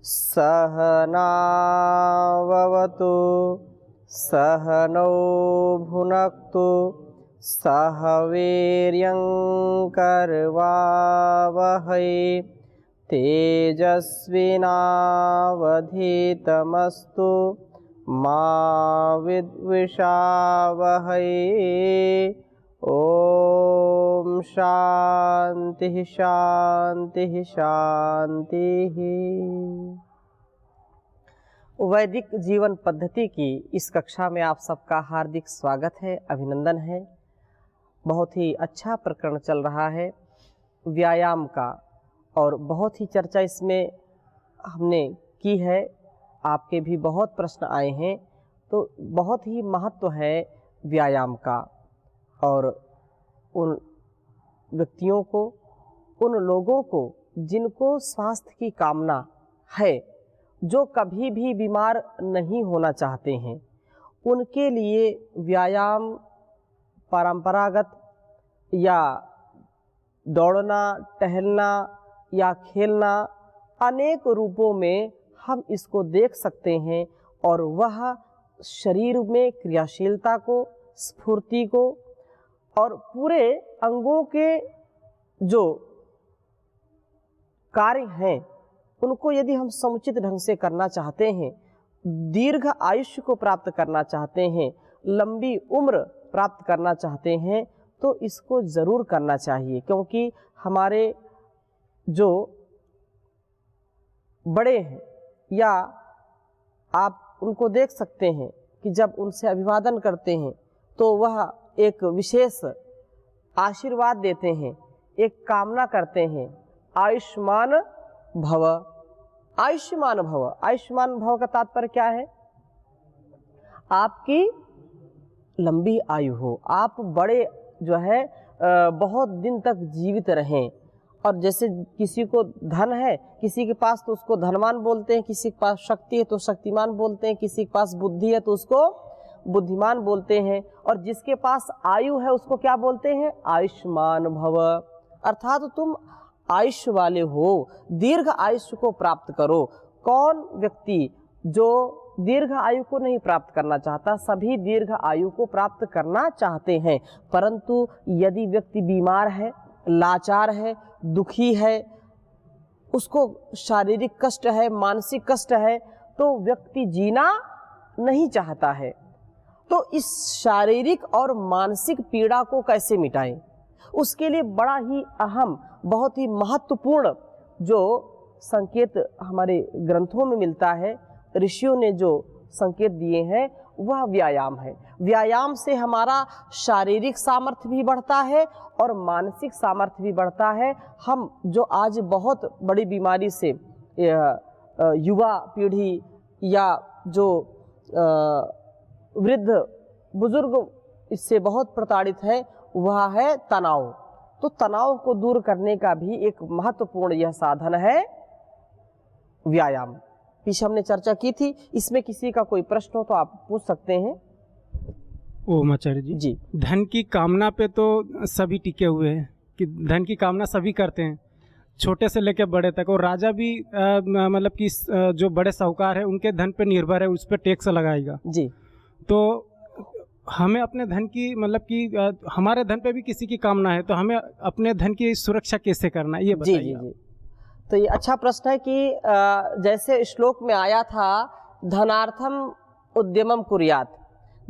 सहनाववतु सहनौ भुनक्तु सह वीर्यं करवावहै तेजस्विनावधीतमस्तु मा विद्विषावहै। ओम शांति शांति शांति। वैदिक जीवन पद्धति की इस कक्षा में आप सबका हार्दिक स्वागत है, अभिनंदन है। बहुत ही अच्छा प्रकरण चल रहा है व्यायाम का और बहुत ही चर्चा इसमें हमने की है। आपके भी बहुत प्रश्न आए हैं, तो बहुत ही महत्व है व्यायाम का और उन व्यक्तियों को, उन लोगों को जिनको स्वास्थ्य की कामना है, जो कभी भी बीमार नहीं होना चाहते हैं, उनके लिए व्यायाम परंपरागत या दौड़ना, टहलना या खेलना अनेक रूपों में हम इसको देख सकते हैं और वह शरीर में क्रियाशीलता को, स्फूर्ति को और पूरे अंगों के जो कार्य हैं उनको यदि हम समुचित ढंग से करना चाहते हैं, दीर्घ आयुष्य को प्राप्त करना चाहते हैं, लंबी उम्र प्राप्त करना चाहते हैं, तो इसको ज़रूर करना चाहिए। क्योंकि हमारे जो बड़े हैं या आप उनको देख सकते हैं कि जब उनसे अभिवादन करते हैं तो वह एक विशेष आशीर्वाद देते हैं, एक कामना करते हैं, आयुष्मान भव। आयुष्मान भव, आयुष्मान भव का तात्पर्य क्या है? आपकी लंबी आयु हो, आप बड़े जो है बहुत दिन तक जीवित रहें। और जैसे किसी को धन है, किसी के पास तो उसको धनवान बोलते हैं, किसी के पास शक्ति है तो शक्तिमान बोलते हैं, किसी के पास बुद्धि है तो उसको बुद्धिमान बोलते हैं, और जिसके पास आयु है उसको क्या बोलते हैं? आयुष्मान भव। अर्थात तुम आयुष्य वाले हो, दीर्घ आयुष्य को प्राप्त करो। कौन व्यक्ति जो दीर्घ आयु को नहीं प्राप्त करना चाहता? सभी दीर्घ आयु को प्राप्त करना चाहते हैं, परंतु यदि व्यक्ति बीमार है, लाचार है, दुखी है, उसको शारीरिक कष्ट है, मानसिक कष्ट है, तो व्यक्ति जीना नहीं चाहता है। तो इस शारीरिक और मानसिक पीड़ा को कैसे मिटाएं? उसके लिए बड़ा ही अहम, बहुत ही महत्वपूर्ण जो संकेत हमारे ग्रंथों में मिलता है, ऋषियों ने जो संकेत दिए हैं, वह व्यायाम है। व्यायाम से हमारा शारीरिक सामर्थ्य भी बढ़ता है और मानसिक सामर्थ्य भी बढ़ता है। हम जो आज बहुत बड़ी बीमारी से युवा पीढ़ी या जो वृद्ध बुजुर्ग इससे बहुत प्रताड़ित है, वह है तनाव। तो तनाव को दूर करने का भी एक महत्वपूर्ण यह साधन है व्यायाम। पीछे हमने चर्चा की थी, इसमें किसी का कोई प्रश्न हो तो आप पूछ सकते हैं। ओम आचार्य जी। जी, धन की कामना पे तो सभी टिके हुए हैं कि धन की कामना सभी करते हैं, छोटे से लेकर बड़े तक। और राजा भी मतलब कि जो बड़े साहूकार है उनके धन पे निर्भर है, उस पर टैक्स लगाएगा जी। तो हमें अपने धन की मतलब कि हमारे धन पे भी किसी की कामना है, तो हमें अपने धन की सुरक्षा कैसे करना है, ये बताइए। जी जी जी। तो ये अच्छा प्रश्न है कि जैसे श्लोक में आया था, धनार्थम उद्यमम कुर्यात।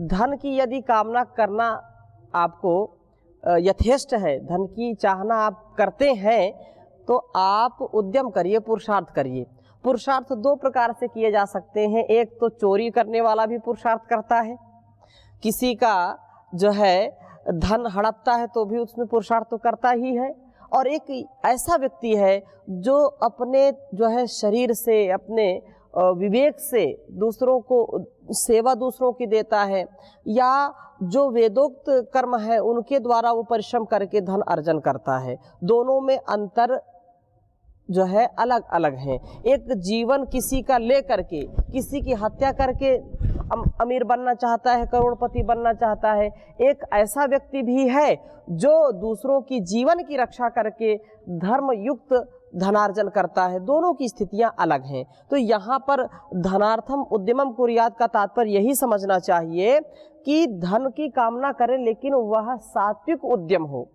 धन की यदि कामना करना आपको यथेष्ट है, धन की चाहना आप करते हैं, तो आप उद्यम करिए, पुरुषार्थ करिए। पुरुषार्थ दो प्रकार से किए जा सकते हैं। एक तो चोरी करने वाला भी पुरुषार्थ करता है, किसी का जो है धन हड़पता है तो भी उसमें पुरुषार्थ तो करता ही है। और एक ऐसा व्यक्ति है जो अपने जो है शरीर से, अपने विवेक से दूसरों को सेवा दूसरों की देता है, या जो वेदोक्त कर्म है उनके द्वारा वो परिश्रम करके धन अर्जन करता है। दोनों में अंतर जो है अलग अलग हैं। एक जीवन किसी का ले करके, किसी की हत्या करके अमीर बनना चाहता है, करोड़पति बनना चाहता है। एक ऐसा व्यक्ति भी है जो दूसरों की जीवन की रक्षा करके धर्म युक्त धनार्जन करता है, दोनों की स्थितियां अलग हैं। तो यहाँ पर धनार्थम उद्यमम कुर्यात का तात्पर्य यही समझना चाहिए कि धन की कामना करें लेकिन वह सात्विक उद्यम हो,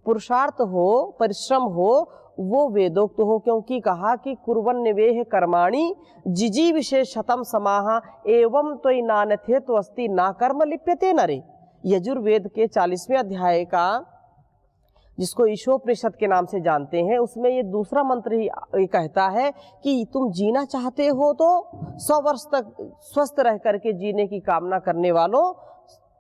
पुरुषार्थ हो, परिश्रम हो, वो वेदोक्त हो। क्योंकि कहा कि कुर्वन् निवेह कर्माणि जिजी विशेषतम समाहा एवं त्वयि नान्यथे तो अस्ति ना कर्म लिप्यते नरे। यजुर्वेद के 40वें अध्याय का, जिसको ईशोपनिषद के नाम से जानते हैं, उसमें ये दूसरा मंत्र ही कहता है कि तुम जीना चाहते हो तो 100 वर्ष तक स्वस्थ रह करके जीने की कामना करने वालों,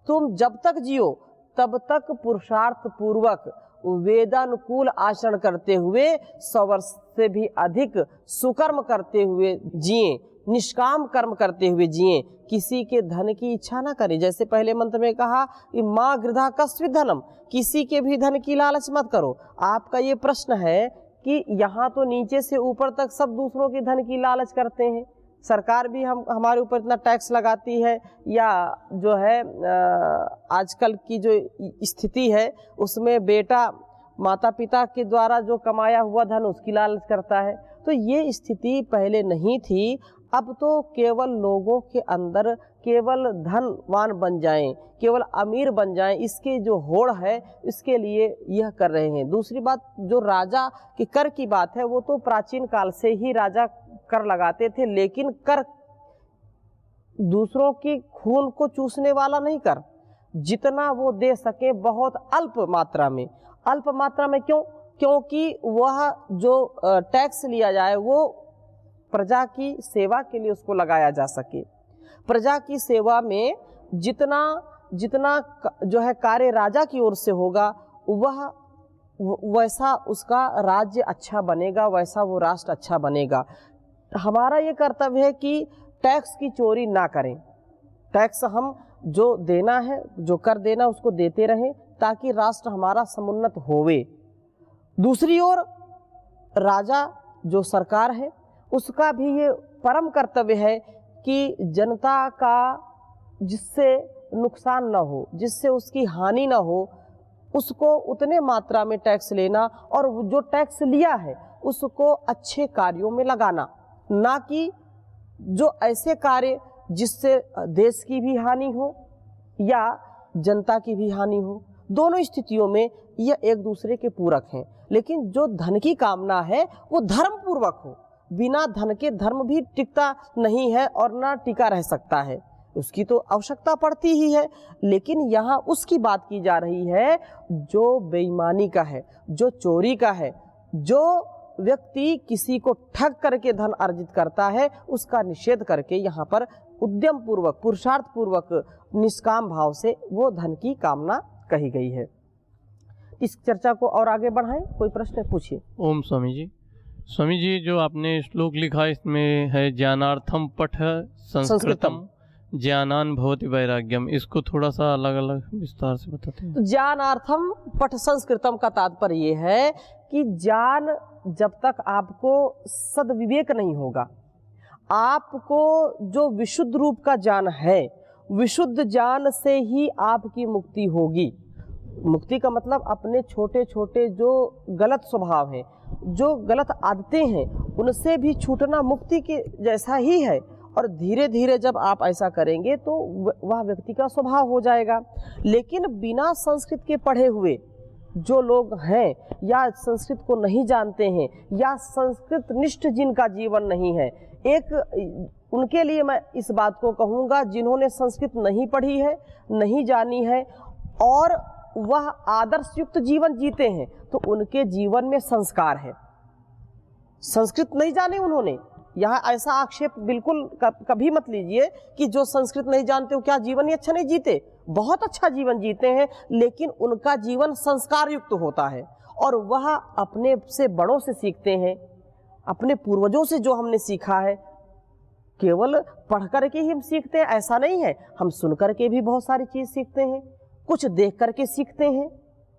तुम जब तक जियो तब तक पुरुषार्थ पूर्वक वेदानुकूल आचरण करते हुए 100 वर्ष से भी अधिक सुकर्म करते हुए जिए, निष्काम कर्म करते हुए जिए, किसी के धन की इच्छा ना करें। जैसे पहले मंत्र में कहा कि माँ गृधा कस्वित् धनम, किसी के भी धन की लालच मत करो। आपका ये प्रश्न है कि यहाँ तो नीचे से ऊपर तक सब दूसरों के धन की लालच करते हैं, सरकार भी हमारे ऊपर इतना टैक्स लगाती है, या जो है आजकल की जो स्थिति है उसमें बेटा माता पिता के द्वारा जो कमाया हुआ धन उसकी लालच करता है। तो ये स्थिति पहले नहीं थी। अब तो केवल लोगों के अंदर केवल धनवान बन जाएं, केवल अमीर बन जाएं, इसके जो होड़ है इसके लिए यह कर रहे हैं। दूसरी बात, जो राजा के कर की बात है, वो तो प्राचीन काल से ही राजा कर लगाते थे, लेकिन कर दूसरों की खून को चूसने वाला नहीं कर, जितना वो दे सके बहुत अल्प मात्रा में। अल्प मात्रा में क्यों? क्योंकि वह जो टैक्स लिया जाए वो प्रजा की सेवा के लिए उसको लगाया जा सके। प्रजा की सेवा में जितना जो है कार्य राजा की ओर से होगा, वह वैसा उसका राज्य अच्छा बनेगा, वैसा वो राष्ट्र अच्छा बनेगा। हमारा ये कर्तव्य है कि टैक्स की चोरी ना करें। टैक्स हम जो देना है, जो कर देना, उसको देते रहें ताकि राष्ट्र हमारा समुन्नत होवे। दूसरी ओर राजा जो सरकार है उसका भी ये परम कर्तव्य है कि जनता का जिससे नुकसान ना हो, जिससे उसकी हानि ना हो, उसको उतने मात्रा में टैक्स लेना, और जो टैक्स लिया है उसको अच्छे कार्यों में लगाना, ना कि जो ऐसे कार्य जिससे देश की भी हानि हो या जनता की भी हानि हो। दोनों स्थितियों में यह एक दूसरे के पूरक हैं। लेकिन जो धन की कामना है वो धर्म पूर्वक हो। बिना धन के धर्म भी टिकता नहीं है और ना टिका रह सकता है, उसकी तो आवश्यकता पड़ती ही है। लेकिन यहाँ उसकी बात की जा रही है जो बेईमानी का है, जो चोरी का है, जो व्यक्ति किसी को ठग करके धन अर्जित करता है, उसका निषेध करके यहाँ पर उद्यम पूर्वक, पुरुषार्थ पूर्वक, निष्काम भाव से वो धन की कामना कही गई है। इस चर्चा को और आगे बढ़ाएं, कोई प्रश्न पूछिए। ओम स्वामी जी। स्वामी जी, जो आपने श्लोक लिखा इसमें है ज्ञानार्थम पठ संस्कृतम ज्ञानान भवति वैराग्यम, इसको थोड़ा सा अलग अलग विस्तार से बताते हैं। तो ज्ञानार्थम पठ संस्कृतम का तात्पर्य ये है कि ज्ञान जब तक आपको सद्विवेक नहीं होगा, आपको जो विशुद्ध रूप का ज्ञान है, विशुद्ध ज्ञान से ही आपकी मुक्ति होगी। मुक्ति का मतलब अपने छोटे छोटे जो गलत स्वभाव हैं, जो गलत आदतें हैं, उनसे भी छूटना मुक्ति के जैसा ही है। और धीरे धीरे जब आप ऐसा करेंगे तो वह व्यक्ति का स्वभाव हो जाएगा। लेकिन बिना संस्कृत के पढ़े हुए जो लोग हैं, या संस्कृत को नहीं जानते हैं, या संस्कृत निष्ठ जिनका जीवन नहीं है, उनके लिए मैं इस बात को कहूँगा, जिन्होंने संस्कृत नहीं पढ़ी है, नहीं जानी है और वह आदर्श युक्त जीवन जीते हैं, तो उनके जीवन में संस्कार है। संस्कृत नहीं जाने उन्होंने, यहाँ ऐसा आक्षेप बिल्कुल कभी मत लीजिए कि जो संस्कृत नहीं जानते हो क्या जीवन ही अच्छा नहीं जीते। बहुत अच्छा जीवन जीते हैं, लेकिन उनका जीवन संस्कार युक्त होता है और वह अपने से बड़ों से सीखते हैं, अपने पूर्वजों से जो हमने सीखा है। केवल पढ़ कर के ही हम सीखते हैं ऐसा नहीं है, हम सुन कर के भी बहुत सारी चीज़ सीखते हैं, कुछ देख करके सीखते हैं,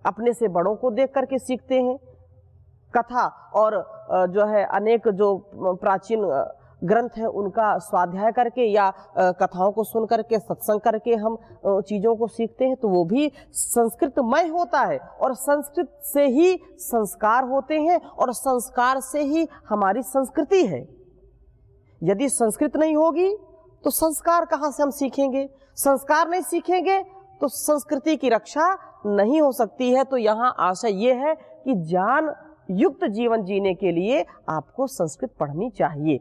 अपने से बड़ों को देख करके सीखते हैं। कथा और जो है अनेक जो प्राचीन ग्रंथ हैं उनका स्वाध्याय करके या कथाओं को सुन करके, सत्संग करके हम चीज़ों को सीखते हैं, तो वो भी संस्कृतमय होता है। और संस्कृत से ही संस्कार होते हैं और संस्कार से ही हमारी संस्कृति है। यदि संस्कृत नहीं होगी तो संस्कार कहाँ से हम सीखेंगे? संस्कार नहीं सीखेंगे तो संस्कृति की रक्षा नहीं हो सकती है। तो यहाँ आशय ये है कि ज्ञान युक्त जीवन जीने के लिए आपको संस्कृत पढ़नी चाहिए।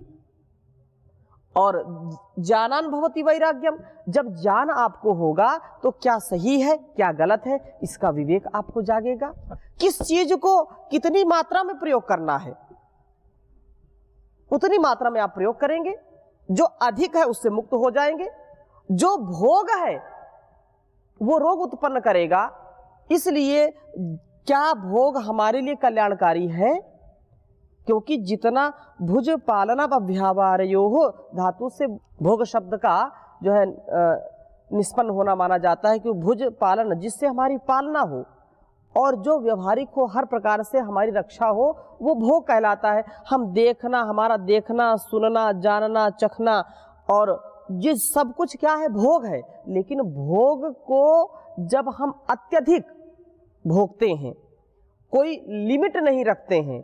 और ज्ञानान भवति वैराग्यम, जब ज्ञान आपको होगा तो क्या सही है क्या गलत है इसका विवेक आपको जागेगा। किस चीज को कितनी मात्रा में प्रयोग करना है उतनी मात्रा में आप प्रयोग करेंगे, जो अधिक है उससे मुक्त हो जाएंगे। जो भोग है वो रोग उत्पन्न करेगा, इसलिए क्या भोग हमारे लिए कल्याणकारी है? क्योंकि जितना भुज पालना व्यवहारयो हो धातु से भोग शब्द का जो है निष्पन्न होना माना जाता है कि भुज पालन जिससे हमारी पालना हो और जो व्यवहारिक हो, हर प्रकार से हमारी रक्षा हो, वो भोग कहलाता है। हम देखना, हमारा देखना, सुनना, जानना, चखना और ये सब कुछ क्या है? भोग है। लेकिन भोग को जब हम अत्यधिक भोगते हैं, कोई लिमिट नहीं रखते हैं,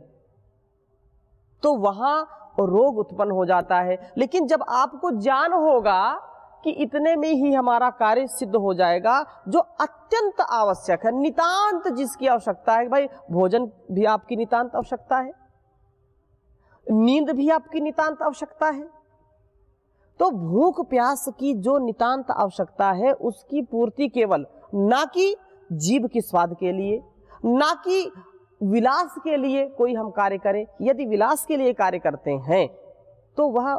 तो वहाँ रोग उत्पन्न हो जाता है। लेकिन जब आपको ज्ञान होगा कि इतने में ही हमारा कार्य सिद्ध हो जाएगा, जो अत्यंत आवश्यक है, नितांत जिसकी आवश्यकता है, भाई भोजन भी आपकी नितांत आवश्यकता है, नींद भी आपकी नितांत आवश्यकता है, तो भूख प्यास की जो नितांत आवश्यकता है उसकी पूर्ति केवल ना कि जीभ के स्वाद के लिए, ना कि विलास के लिए कोई हम कार्य करें। यदि विलास के लिए कार्य करते हैं तो वह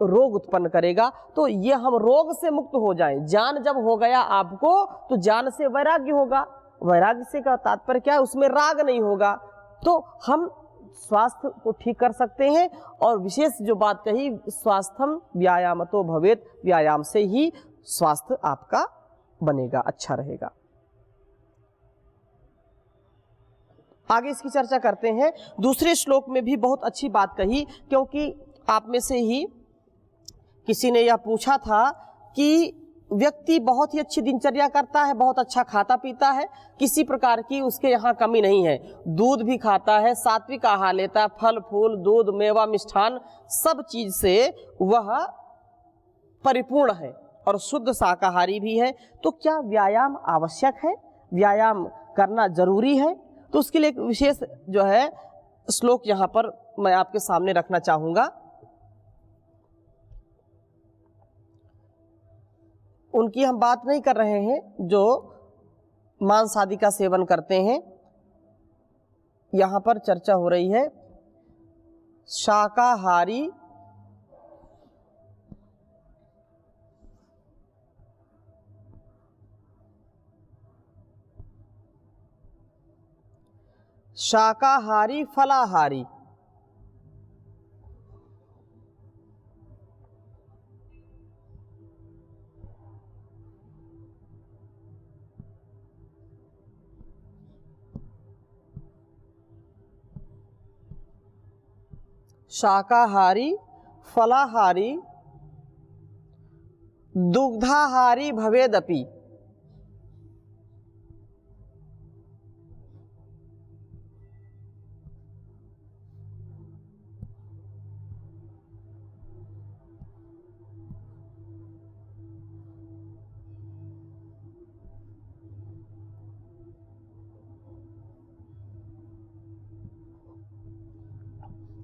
रोग उत्पन्न करेगा। तो ये हम रोग से मुक्त हो जाएं। ज्ञान जब हो गया आपको तो ज्ञान से वैराग्य होगा। वैराग्य से का तात्पर्य क्या है? उसमें राग नहीं होगा। तो हम स्वास्थ्य को ठीक कर सकते हैं। और विशेष जो बात कही, स्वास्थ्यम व्यायामतो भवेत, व्यायाम से ही स्वास्थ्य आपका बनेगा, अच्छा रहेगा। आगे इसकी चर्चा करते हैं। दूसरे श्लोक में भी बहुत अच्छी बात कही, क्योंकि आप में से ही किसी ने यह पूछा था कि व्यक्ति बहुत ही अच्छी दिनचर्या करता है, बहुत अच्छा खाता पीता है, किसी प्रकार की उसके यहाँ कमी नहीं है, दूध भी खाता है, सात्विक आहार लेता है, फल फूल, दूध, मेवा, मिष्ठान, सब चीज से वह परिपूर्ण है और शुद्ध शाकाहारी भी है। तो क्या व्यायाम आवश्यक है? व्यायाम करना जरूरी है? तो उसके लिए एक विशेष जो है श्लोक यहाँ पर मैं आपके सामने रखना चाहूँगा। उनकी हम बात नहीं कर रहे हैं जो मांस आदि का सेवन करते हैं, यहाँ पर चर्चा हो रही है शाकाहारी शाकाहारी फलाहारी। शाकाहारी फलाहारी दुग्धाहारी भवेदपि।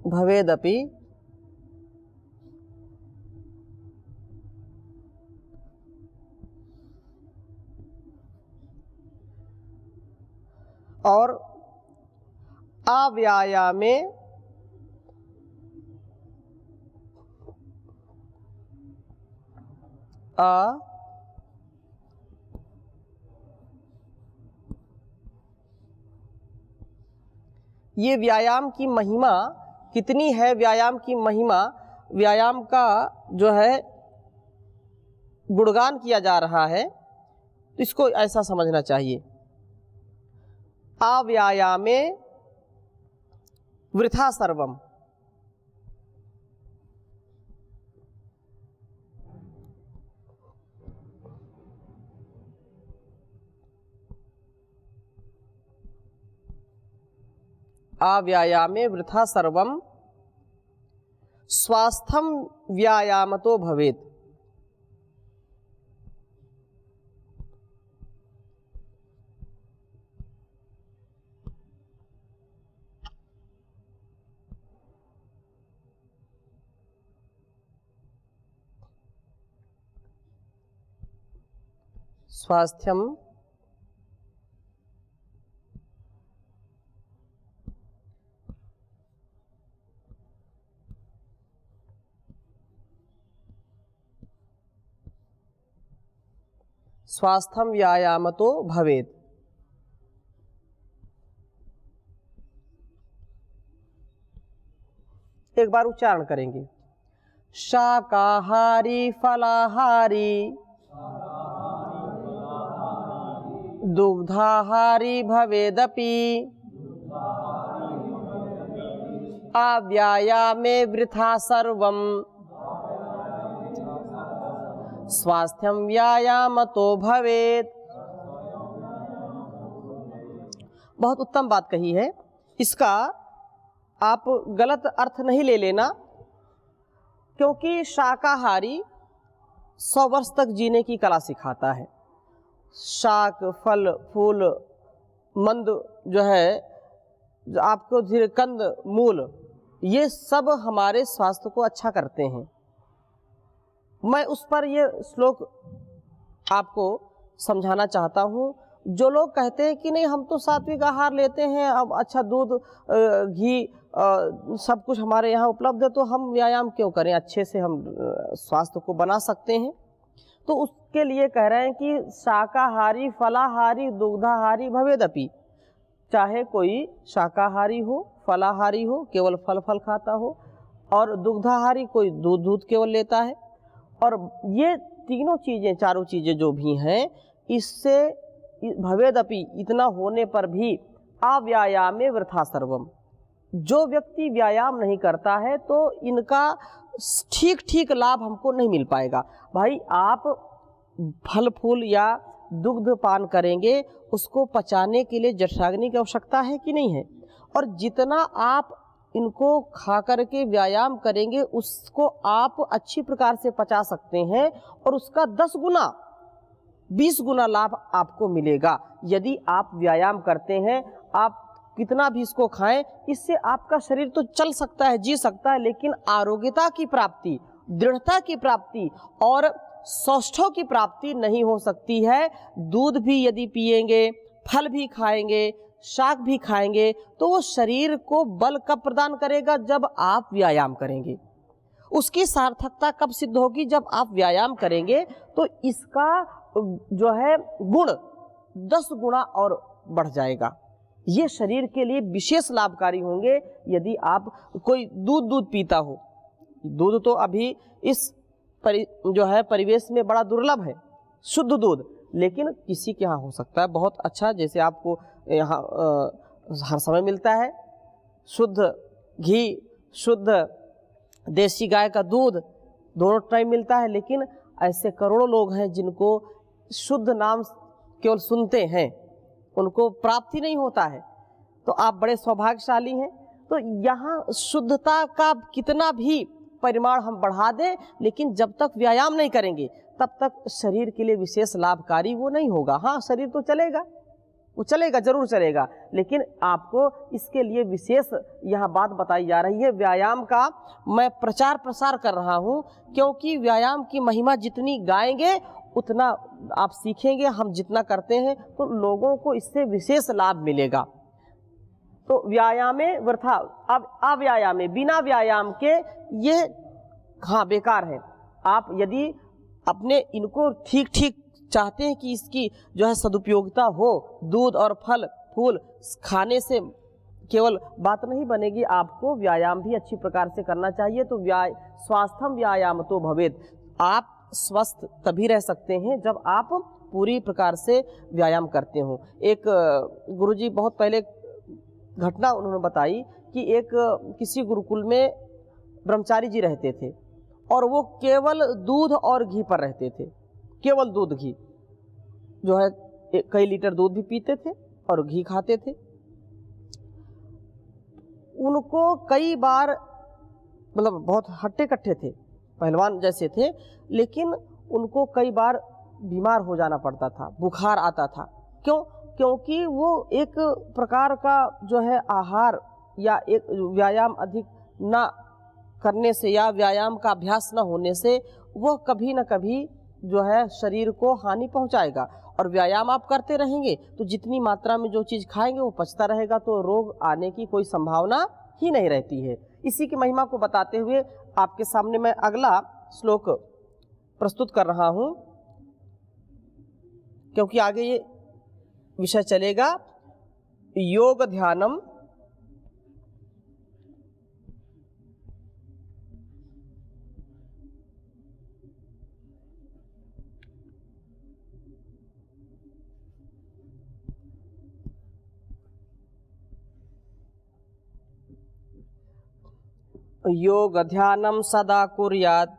भवेदपि और अव्यायामे ये व्यायाम की महिमा कितनी है? व्यायाम की महिमा, व्यायाम का जो है गुणगान किया जा रहा है, तो इसको ऐसा समझना चाहिए, अव्यायामे वृथा सर्वम। अव्यायामे वृथा सर्वम स्वास्थ्यम व्यायामतो भवेत्। स्वास्थ्यम स्वास्थ्यम व्यायामतो भवेत्। एक बार उच्चारण करेंगे। शाकाहारी फलाहारी दुग्धाहारी भवेदपि अव्यायामे वृथा सर्वम स्वास्थ्यम व्यायामतो भवेत्। बहुत उत्तम बात कही है। इसका आप गलत अर्थ नहीं ले लेना, क्योंकि शाकाहारी 100 वर्ष तक जीने की कला सिखाता है। शाक, फल, फूल, मंद जो है आपको कंद, मूल, ये सब हमारे स्वास्थ्य को अच्छा करते हैं। मैं उस पर ये श्लोक आपको समझाना चाहता हूँ। जो लोग कहते हैं कि नहीं हम तो सात्विक आहार लेते हैं, अब अच्छा दूध घी सब कुछ हमारे यहाँ उपलब्ध है, तो हम व्यायाम क्यों करें, अच्छे से हम स्वास्थ्य को बना सकते हैं। तो उसके लिए कह रहे हैं कि शाकाहारी फलाहारी दुग्धाहारी भवेदपि, चाहे कोई शाकाहारी हो, फलाहारी हो, केवल फल खाता हो, और दुग्धाहारी कोई दूध केवल लेता है। और ये तीनों चीज़ें, चारों चीज़ें जो भी हैं, इससे भवेदपि, इतना होने पर भी अव्यायामे वृथा सर्वम, जो व्यक्ति व्यायाम नहीं करता है तो इनका ठीक ठीक लाभ हमको नहीं मिल पाएगा। भाई आप फल फूल या दुग्ध पान करेंगे, उसको पचाने के लिए जठराग्नि की आवश्यकता है कि नहीं है, और जितना आप इनको खा करके व्यायाम करेंगे उसको आप अच्छी प्रकार से पचा सकते हैं, और उसका 10 गुना 20 गुना लाभ आपको मिलेगा। यदि आप व्यायाम करते हैं, आप कितना भी इसको खाएं, इससे आपका शरीर तो चल सकता है, जी सकता है, लेकिन आरोग्यता की प्राप्ति, दृढ़ता की प्राप्ति और सौष्ठव की प्राप्ति नहीं हो सकती है। दूध भी यदि पिएंगे, फल भी खाएंगे, शाक भी खाएंगे, तो वो शरीर को बल कब प्रदान करेगा, जब आप व्यायाम करेंगे। उसकी सार्थकता कब सिद्ध होगी, जब आप व्यायाम करेंगे। तो इसका जो है गुण 10 गुना और बढ़ जाएगा। ये शरीर के लिए विशेष लाभकारी होंगे। यदि आप कोई दूध पीता हो, दूध तो अभी इस जो है परिवेश में बड़ा दुर्लभ है, शुद्ध दूध, लेकिन किसी के यहाँ हो सकता है बहुत अच्छा, जैसे आपको यहाँ हर समय मिलता है शुद्ध घी, शुद्ध देसी गाय का दूध, दोनों टाइम मिलता है। लेकिन ऐसे करोड़ों लोग हैं जिनको शुद्ध नाम केवल सुनते हैं, उनको प्राप्ति नहीं होता है। तो आप बड़े सौभाग्यशाली हैं। तो यहाँ शुद्धता का कितना भी परिमाण हम बढ़ा दें, लेकिन जब तक व्यायाम नहीं करेंगे तब तक शरीर के लिए विशेष लाभकारी वो नहीं होगा। हाँ, शरीर तो चलेगा, वो चलेगा, जरूर चलेगा, लेकिन आपको इसके लिए विशेष यहाँ बात बताई जा रही है। व्यायाम का मैं प्रचार प्रसार कर रहा हूँ, क्योंकि व्यायाम की महिमा जितनी गाएंगे उतना आप सीखेंगे। हम जितना करते हैं तो लोगों को इससे विशेष लाभ मिलेगा। तो व्यायामे वृथा, अब अव्यायामे, बिना व्यायाम के ये हाँ बेकार है। आप यदि अपने इनको ठीक ठीक चाहते हैं कि इसकी जो है सदुपयोगिता हो, दूध और फल फूल खाने से केवल बात नहीं बनेगी, आपको व्यायाम भी अच्छी प्रकार से करना चाहिए। तो स्वास्थ्यम व्यायाम तो भवेत्, आप स्वस्थ तभी रह सकते हैं जब आप पूरी प्रकार से व्यायाम करते हो। एक गुरुजी बहुत पहले घटना उन्होंने बताई कि एक किसी गुरुकुल में ब्रह्मचारी जी रहते थे, और वो केवल दूध और घी पर रहते थे, केवल दूध घी जो है कई लीटर दूध भी पीते थे और घी खाते थे। उनको कई बार, मतलब बहुत हट्टे कट्टे थे, पहलवान जैसे थे, लेकिन उनको कई बार बीमार हो जाना पड़ता था, बुखार आता था। क्यों? क्योंकि वो एक प्रकार का जो है आहार या एक व्यायाम अधिक ना करने से या व्यायाम का अभ्यास न होने से वह कभी न कभी जो है शरीर को हानि पहुंचाएगा। और व्यायाम आप करते रहेंगे तो जितनी मात्रा में जो चीज़ खाएंगे वो पचता रहेगा, तो रोग आने की कोई संभावना ही नहीं रहती है। इसी की महिमा को बताते हुए आपके सामने मैं अगला श्लोक प्रस्तुत कर रहा हूँ, क्योंकि आगे ये विषय चलेगा योग ध्यानम योग ध्यानम सदा कुर्यात्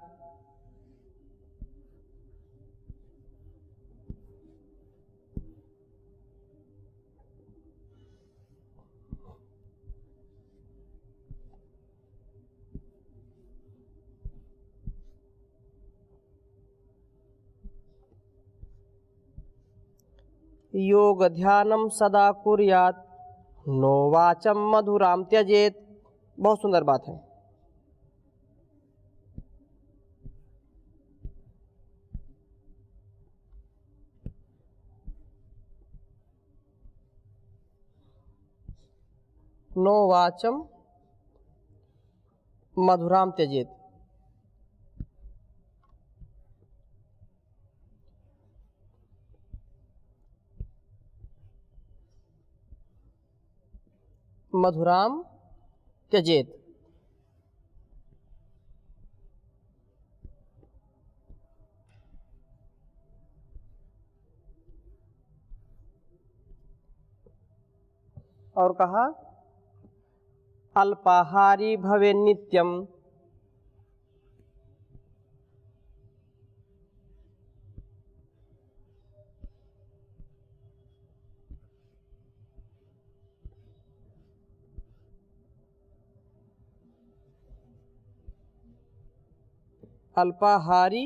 योग ध्यानम सदा कुर्यात् नो वाचम मधुराम त्यजेत। बहुत सुंदर बात है। नो वाचम मधुराम त्यजेत। मधुराम त्यजेत। और कहा अल्पाहारी भवे नित्यम अल्पाहारी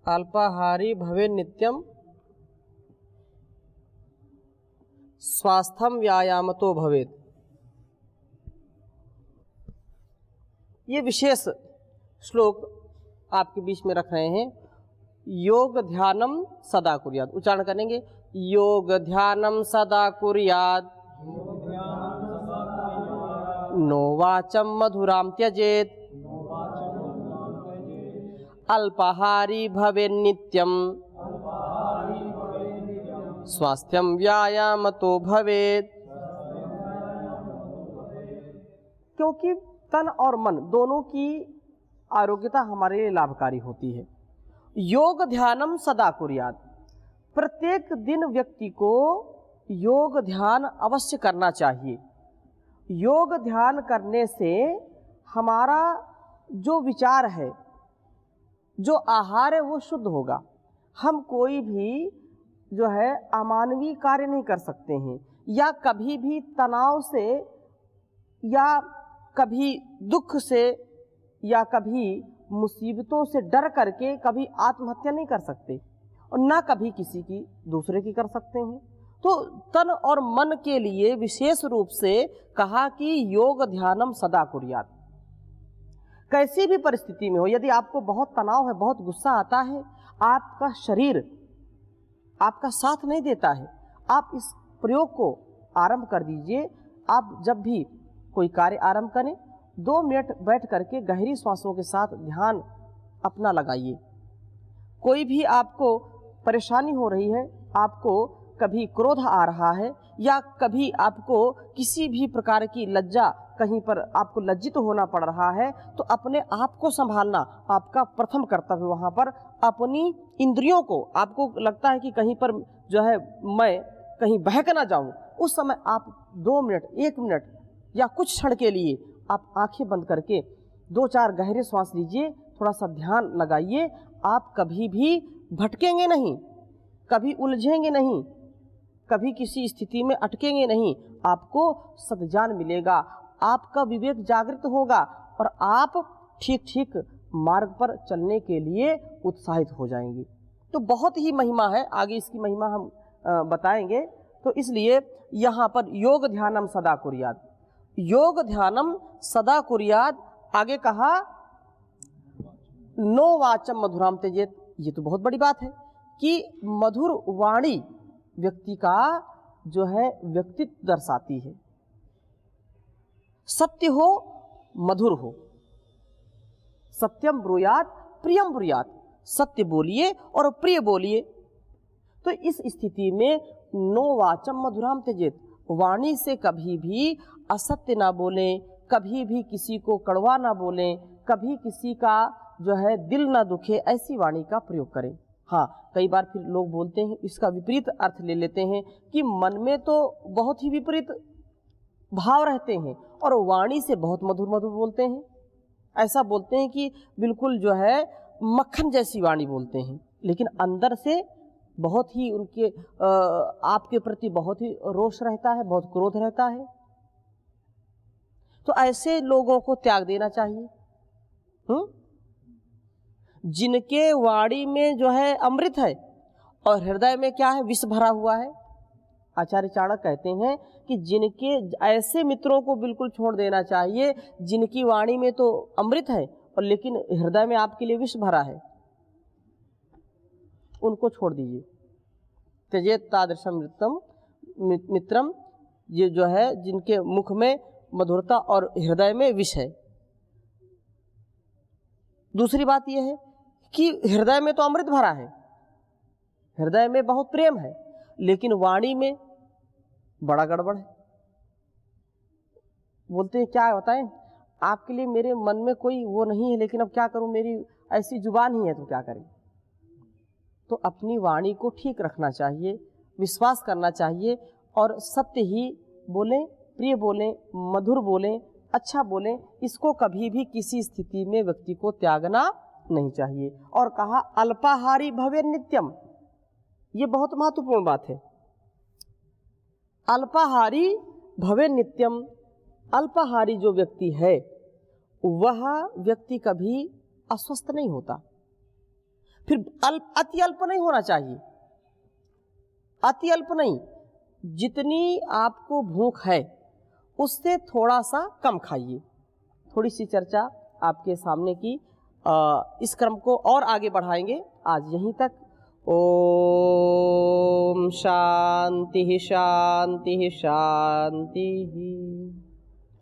अल्पाहारी भवे नित्यम स्वास्थ्यम व्यायामतो भवेत्। ये विशेष श्लोक आपके बीच में रख रहे हैं। योग ध्यानम सदा कुर्यात्, उच्चारण करेंगे योग ध्यानम सदा कुर्यात् नो वाचम मधुराम त्यजेत अल्पाहारी भवे नित्यम स्वास्थ्यम व्यायाम तो भवेत्। क्योंकि तन और मन दोनों की आरोग्यता हमारे लिए लाभकारी होती है। योग ध्यानम सदा कुर्यात्, प्रत्येक दिन व्यक्ति को योग ध्यान अवश्य करना चाहिए। योग ध्यान करने से हमारा जो विचार है, जो आहार है, वो शुद्ध होगा। हम कोई भी जो है अमानवीय कार्य नहीं कर सकते हैं, या कभी भी तनाव से या कभी दुख से या कभी मुसीबतों से डर करके कभी आत्महत्या नहीं कर सकते, और ना कभी किसी की दूसरे की कर सकते हैं। तो तन और मन के लिए विशेष रूप से कहा कि योग ध्यानम सदा कुर्यात्। कैसी भी परिस्थिति में हो, यदि आपको बहुत तनाव है, बहुत गुस्सा आता है, आपका शरीर आपका साथ नहीं देता है, आप इस प्रयोग को आरंभ कर दीजिए। आप जब भी कोई कार्य आरंभ करें, 2 मिनट बैठ करके गहरी सांसों के साथ ध्यान अपना लगाइए। कोई भी आपको परेशानी हो रही है, आपको कभी क्रोध आ रहा है या कभी आपको किसी भी प्रकार की लज्जा, कहीं पर आपको लज्जित होना पड़ रहा है तो अपने आप को संभालना आपका प्रथम कर्तव्य। वहाँ पर अपनी इंद्रियों को, आपको लगता है कि कहीं पर जो है मैं कहीं बहक ना जाऊँ, उस समय आप 2 मिनट, 1 मिनट या कुछ क्षण के लिए आप आंखें बंद करके 2-4 गहरे सांस लीजिए, थोड़ा सा ध्यान लगाइए। आप कभी भी भटकेंगे नहीं, कभी उलझेंगे नहीं, कभी किसी स्थिति में अटकेंगे नहीं। आपको सद्ज्ञान मिलेगा, आपका विवेक जागृत होगा और आप ठीक ठीक मार्ग पर चलने के लिए उत्साहित हो जाएंगे। तो बहुत ही महिमा है, आगे इसकी महिमा हम बताएंगे। तो इसलिए यहाँ पर योग ध्यानम सदा कुर्याद, योग ध्यानम सदा कुर्याद। आगे कहा नो वाचम मधुराम त्यजेत। ये तो बहुत बड़ी बात है कि मधुर वाणी व्यक्ति का जो है व्यक्तित्व दर्शाती है। सत्य हो, मधुर हो, सत्यम ब्रूयात प्रियम ब्रूयात, सत्य बोलिए और प्रिय बोलिए। तो इस स्थिति में नो वाचम मधुराम त्यजेत, वाणी से कभी भी असत्य ना बोलें, कभी भी किसी को कड़वा ना बोलें, कभी किसी का जो है दिल ना दुखे, ऐसी वाणी का प्रयोग करें। हाँ, कई बार फिर लोग बोलते हैं, इसका विपरीत अर्थ ले लेते हैं कि मन में तो बहुत ही विपरीत भाव रहते हैं और वाणी से बहुत मधुर मधुर बोलते हैं। ऐसा बोलते हैं कि बिल्कुल जो है मक्खन जैसी वाणी बोलते हैं, लेकिन अंदर से बहुत ही उनके आपके प्रति बहुत ही रोष रहता है, बहुत क्रोध रहता है। तो ऐसे लोगों को त्याग देना चाहिए। जिनके वाणी में जो है अमृत है और हृदय में क्या है, विष भरा हुआ है। आचार्य चाणक्य कहते हैं कि जिनके ऐसे मित्रों को बिल्कुल छोड़ देना चाहिए जिनकी वाणी में तो अमृत है और लेकिन हृदय में आपके लिए विष भरा है, उनको छोड़ दीजिए। त्यजेत तादृशम मित्रम, ये जो है जिनके मुख में मधुरता और हृदय में विष है। दूसरी बात यह है कि हृदय में तो अमृत भरा है, हृदय में बहुत प्रेम है, लेकिन वाणी में बड़ा गड़बड़ है। बोलते हैं क्या बताएं, आपके लिए मेरे मन में कोई वो नहीं है, लेकिन अब क्या करूं, मेरी ऐसी जुबान ही है तो क्या करें। तो अपनी वाणी को ठीक रखना चाहिए, विश्वास करना चाहिए और सत्य ही बोलें, प्रिय बोलें, मधुर बोलें, अच्छा बोलें। इसको कभी भी किसी स्थिति में व्यक्ति को त्यागना नहीं चाहिए। और कहा अल्पाहारी भवे नित्यम, ये बहुत महत्वपूर्ण बात है। अल्पाहारी भवे नित्यम, अल्पाहारी जो व्यक्ति है वह व्यक्ति कभी अस्वस्थ नहीं होता। फिर अति अल्प नहीं होना चाहिए, अति अल्प नहीं, जितनी आपको भूख है उससे थोड़ा सा कम खाइए। थोड़ी सी चर्चा आपके सामने की, इस क्रम को और आगे बढ़ाएंगे। आज यहीं तक। ओम शांति शांति शांति।